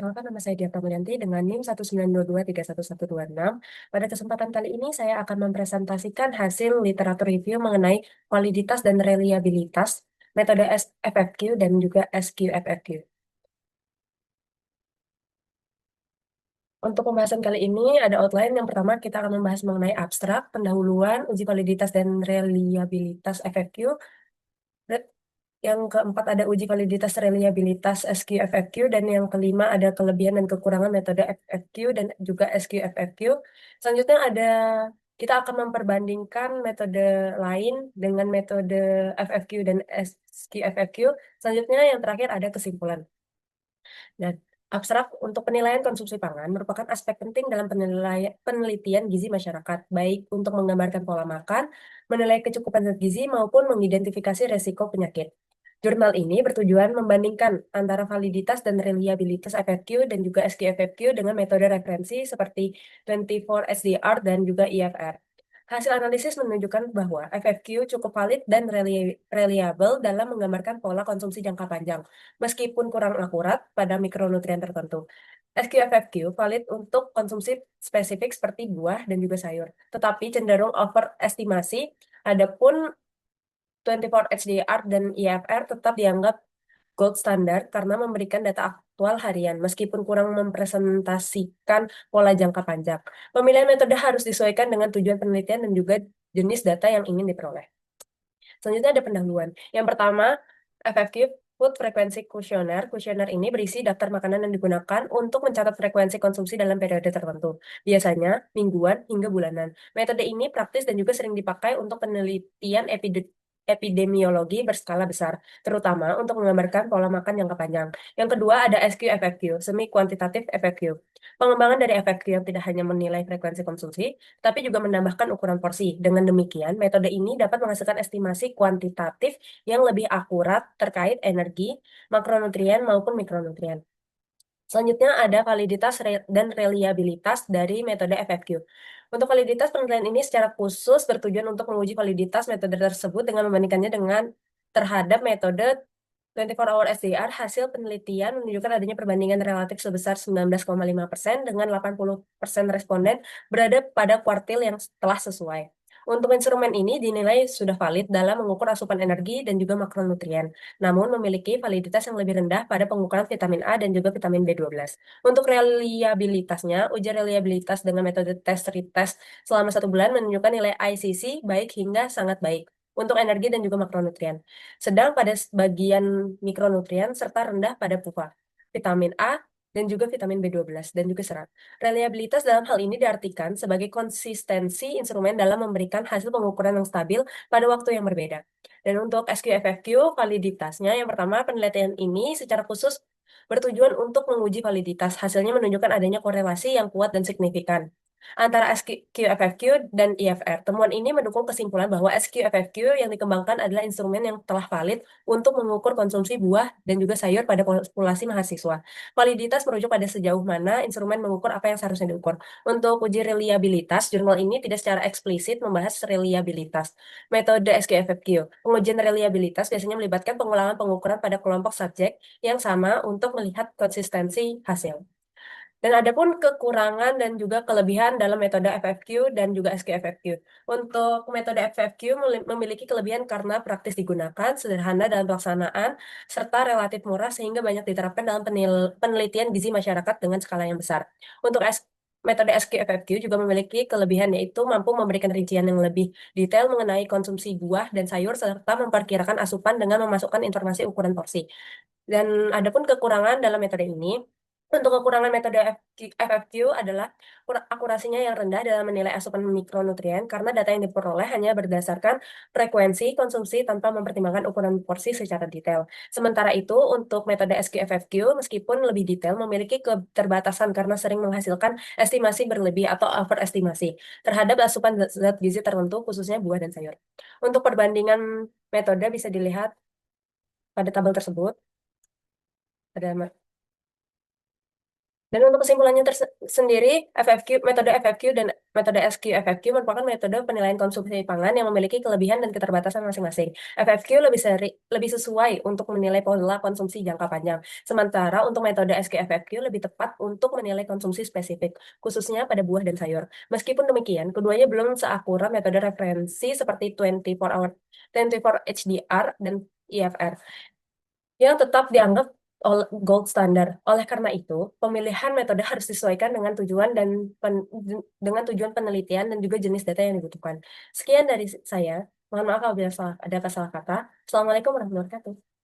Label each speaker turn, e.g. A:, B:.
A: perkenalkan nama saya Dia Pramudyanti dengan NIM 192231126. Pada kesempatan kali ini saya akan mempresentasikan hasil literatur review mengenai validitas dan reliabilitas metode FFQ dan juga SQFFQ. Untuk pembahasan kali ini ada outline. Yang pertama kita akan membahas mengenai abstrak, pendahuluan, uji validitas dan reliabilitas FFQ. Yang keempat ada uji validitas reliabilitas SQFFQ, dan yang kelima ada kelebihan dan kekurangan metode FFQ dan juga SQFFQ. Selanjutnya kita akan memperbandingkan metode lain dengan metode FFQ dan SQFFQ. Selanjutnya yang terakhir ada kesimpulan. Dan abstrak untuk penilaian konsumsi pangan merupakan aspek penting dalam penelitian gizi masyarakat, baik untuk menggambarkan pola makan, menilai kecukupan zat gizi, maupun mengidentifikasi resiko penyakit. Jurnal ini bertujuan membandingkan antara validitas dan reliabilitas FFQ dan juga SQFFQ dengan metode referensi seperti 24 SDR dan juga IFR. Hasil analisis menunjukkan bahwa FFQ cukup valid dan reliable dalam menggambarkan pola konsumsi jangka panjang, meskipun kurang akurat pada mikronutrien tertentu. SQFFQ valid untuk konsumsi spesifik seperti buah dan juga sayur, tetapi cenderung overestimasi. Adapun 24 HDR dan IFR tetap dianggap gold standard karena memberikan data aktual harian, meskipun kurang mempresentasikan pola jangka panjang. Pemilihan metode harus disesuaikan dengan tujuan penelitian dan juga jenis data yang ingin diperoleh. Selanjutnya ada pendahuluan. Yang pertama, FFQ Food Frequency Questionnaire. Kuesioner ini berisi daftar makanan yang digunakan untuk mencatat frekuensi konsumsi dalam periode tertentu, biasanya mingguan hingga bulanan. Metode ini praktis dan juga sering dipakai untuk penelitian epidemiologi berskala besar, terutama untuk menggambarkan pola makan jangka panjang. Yang kedua ada SQFFQ, Semi Quantitative FFQ. Pengembangan dari FFQ yang tidak hanya menilai frekuensi konsumsi, tapi juga menambahkan ukuran porsi. Dengan demikian, metode ini dapat menghasilkan estimasi kuantitatif yang lebih akurat terkait energi, makronutrien maupun mikronutrien. Selanjutnya ada validitas dan reliabilitas dari metode FFQ. Untuk validitas, penelitian ini secara khusus bertujuan untuk menguji validitas metode tersebut dengan membandingkannya dengan terhadap metode 24 Hour SDR. Hasil penelitian menunjukkan adanya perbandingan relatif sebesar 19,5% dengan 80% responden berada pada kuartil yang telah sesuai. Untuk instrumen ini dinilai sudah valid dalam mengukur asupan energi dan juga makronutrien, namun memiliki validitas yang lebih rendah pada pengukuran vitamin A dan juga vitamin B12. Untuk reliabilitasnya, uji reliabilitas dengan metode test retest selama 1 bulan menunjukkan nilai ICC baik hingga sangat baik untuk energi dan juga makronutrien, sedang pada bagian mikronutrien serta rendah pada PUFA, vitamin A, dan juga vitamin B12 dan juga serat. Reliabilitas dalam hal ini diartikan sebagai konsistensi instrumen dalam memberikan hasil pengukuran yang stabil pada waktu yang berbeda. Dan untuk SQFFQ, validitasnya yang pertama, penelitian ini secara khusus bertujuan untuk menguji validitas. Hasilnya menunjukkan adanya korelasi yang kuat dan signifikan antara SQFFQ dan IFR. Temuan ini mendukung kesimpulan bahwa SQFFQ yang dikembangkan adalah instrumen yang telah valid untuk mengukur konsumsi buah dan juga sayur pada populasi mahasiswa. Validitas merujuk pada sejauh mana instrumen mengukur apa yang seharusnya diukur. Untuk uji reliabilitas, jurnal ini tidak secara eksplisit membahas reliabilitas metode SQFFQ. Pengujian reliabilitas biasanya melibatkan pengulangan pengukuran pada kelompok subjek yang sama untuk melihat konsistensi hasil. Dan adapun kekurangan dan juga kelebihan dalam metode FFQ dan juga SQFFQ. Untuk metode FFQ memiliki kelebihan karena praktis digunakan, sederhana dalam pelaksanaan, serta relatif murah sehingga banyak diterapkan dalam penelitian gizi masyarakat dengan skala yang besar. Untuk metode SQFFQ juga memiliki kelebihan, yaitu mampu memberikan rincian yang lebih detail mengenai konsumsi buah dan sayur serta memperkirakan asupan dengan memasukkan informasi ukuran porsi. Dan adapun kekurangan dalam metode ini, untuk kekurangan metode FFQ adalah akurasinya yang rendah dalam menilai asupan mikronutrien karena data yang diperoleh hanya berdasarkan frekuensi konsumsi tanpa mempertimbangkan ukuran porsi secara detail. Sementara itu, untuk metode SQFFQ, meskipun lebih detail, memiliki keterbatasan karena sering menghasilkan estimasi berlebih atau overestimasi terhadap asupan zat gizi tertentu, khususnya buah dan sayur. Untuk perbandingan metode bisa dilihat pada tabel tersebut. Ada Dan untuk kesimpulannya sendiri, metode FFQ dan metode SQFFQ merupakan metode penilaian konsumsi pangan yang memiliki kelebihan dan keterbatasan masing-masing. FFQ lebih sesuai untuk menilai pola konsumsi jangka panjang, sementara untuk metode SQFFQ lebih tepat untuk menilai konsumsi spesifik, khususnya pada buah dan sayur. Meskipun demikian, keduanya belum seakurat metode referensi seperti 24 HDR dan IFR yang tetap dianggap gold standard. Oleh karena itu, pemilihan metode harus disesuaikan dengan dengan tujuan penelitian dan juga jenis data yang dibutuhkan. Sekian dari saya. Mohon maaf apabila ada salah kata. Assalamualaikum warahmatullahi wabarakatuh.